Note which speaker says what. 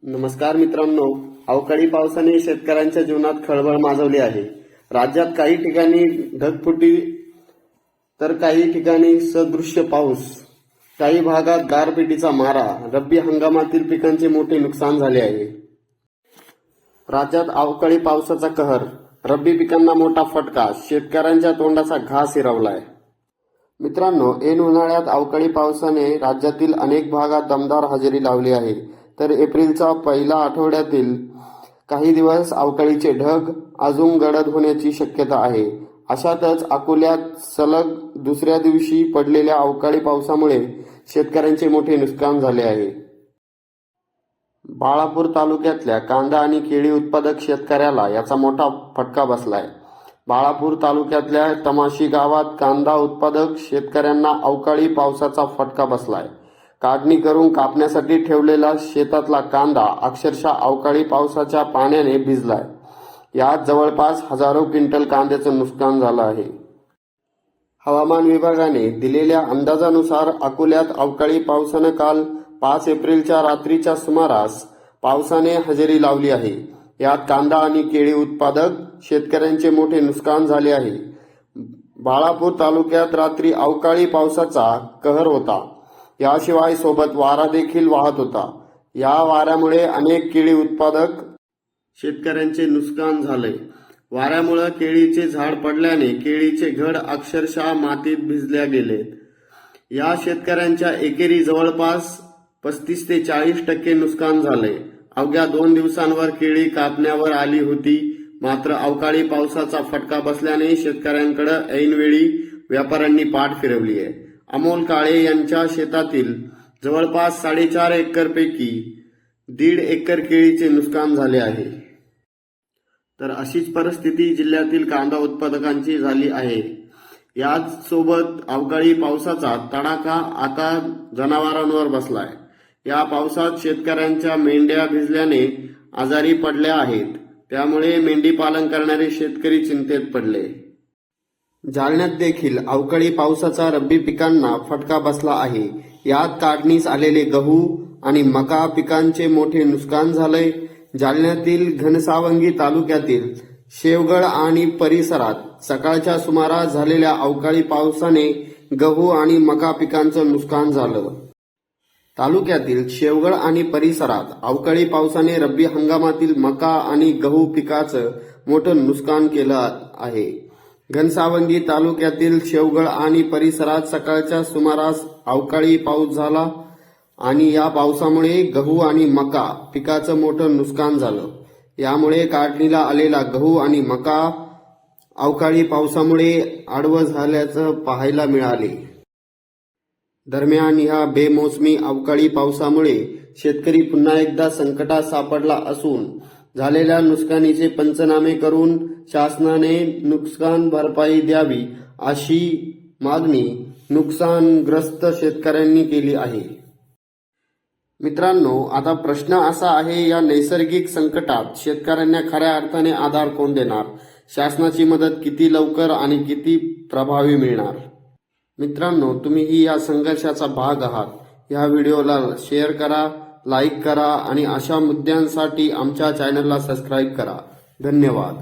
Speaker 1: नमस्कार मित्रांनो, अवकाळी पावसाने शेतकऱ्यांच्या जीवनात खळबळ माजवली आहे. राज्यात काही ठिकाणी ढगफुटी तर काही ठिकाणी सदृश्य पाऊस, काही भागात गारपिटीचा मारा, रब्बी हंगामातील पिकांचे मोठे नुकसान झाले आहे. राज्यात अवकाळी पावसाचा कहर, रब्बी पिकांना मोठा फटका, शेतकऱ्यांच्या तोंडाचा घास हिरावलाय. मित्रांनो, ऐन उन्हाळ्यात अवकाळी पावसाने राज्यातील अनेक भागात दमदार हजेरी लावली आहे. तर एप्रिलचा पहिला आठवड्यातील काही दिवस अवकाळीचे ढग अजून गडद होण्याची शक्यता आहे. अशातच अकोल्यात सलग दुसऱ्या दिवशी पडलेल्या अवकाळी पावसामुळे शेतकऱ्यांचे मोठे नुकसान झाले आहे. बाळापूर तालुक्यातल्या कांदा आणि केळी उत्पादक शेतकऱ्याला याचा मोठा फटका बसलाय. बाळापूर तालुक्यातल्या तमाशी गावात कांदा उत्पादक शेतकऱ्यांना अवकाळी पावसाचा फटका बसलाय. काढणी करून कापण्यासाठी ठेवलेला शेतातला कांदा अक्षरशः अवकाळी पावसाच्या पाण्याने भिजलाय. यात जवळपास हजारो क्विंटल कांद्याचं नुकसान झालं आहे. हवामान विभागाने दिलेल्या अंदाजानुसार अकोल्यात अवकाळी पावसानं काल 5 एप्रिलच्या रात्रीच्या सुमारास पावसाने हजेरी लावली आहे. यात कांदा आणि केळी उत्पादक शेतकऱ्यांचे मोठे नुकसान झाले आहे. बाळापूर तालुक्यात रात्री अवकाळी पावसाचा कहर होता. याशिवाय सोबत वारा देखील वाहत होता. या वाऱ्यामुळे अनेक केळी उत्पादक शेतकऱ्यांचे नुकसान झाले. वाऱ्यामुळे केळीचे झाड पडल्याने केळीचे घड अक्षरशः मातीत भिजल्या गेलेत. या शेतकऱ्यांच्या एकेरी जवळपास 35 ते 40% नुकसान झाले. अवघ्या 2 दिवसांवर केळी कापण्यावर आली होती. मात्र अवकाळी पावसाचा फटका बसल्याने शेतकऱ्यांकडे ऐनवेळी व्यापाऱ्यांनी पाठ फिरवली आहे. अमोल काळे यांच्या शेतातील जवळपास 4.5 एकरपैकी 1.5 एकर केळीचे नुकसान झाले आहे. तर अशीच परिस्थिती जिल्ह्यातील कांदा उत्पादकांची झाली आहे. याच सोबत अवकाळी पावसाचा तडाखा आता जनावरांवर बसलाय. या पावसात शेतकऱ्यांच्या मेंढ्या भिजल्याने आजारी पडल्या आहेत. त्यामुळे मेंढी पालन करणारे शेतकरी चिंतेत पडले. जालन्यात देखील अवकाळी पावसाचा रब्बी पिकांना फटका बसला आहे. यात काढणीस आलेले गहू आणि मका पिकांचे मोठे नुकसान झाले. जालन्यातील घनसावंगी तालुक्यातील शेवगड आणि परिसरात सकाळच्या सुमारास झालेल्या अवकाळी पावसाने गहू आणि मका पिकांचं नुकसान झालं. तालुक्यातील शेवगड आणि परिसरात अवकाळी पावसाने रब्बी हंगामातील मका आणि गहू पिकाचं मोठं नुकसान केलं आहे. घनसावंगी तालुक्यातील शेवगड आणि परिसरात सकाळच्या सुमारास अवकाळी पाऊस झाला आणि या पावसामुळे गहू आणि मका पिकाचं मोठं नुकसान झालं. यामुळे काढणीला आलेला गहू आणि मका अवकाळी पावसामुळे आडवं झाल्याचं पाहायला मिळाले. दरम्यान या बेमोसमी अवकाळी पावसामुळे शेतकरी पुन्हा एकदा संकटात सापडला असून झालेल्या नुकसानीचे पंचनामे करून शासनाने नुकसान भरपाई द्यावी अशी मागणी नुकसानग्रस्त शेतकऱ्यांनी केली आहे. मित्रांनो, आता प्रश्न असा आहे, या नैसर्गिक संकटात शेतकऱ्यांना खऱ्या अर्थाने आधार कोण देणार? शासनाची मदत किती लवकर आणि किती प्रभावी मिळणार? मित्रांनो, तुम्हीही या संघर्षाचा भाग आहात. या व्हिडिओला शेअर करा, लाईक करा आणि अशा मुद्द्यांसाठी आमच्या चॅनलला सबस्क्राईब करा. धन्यवाद.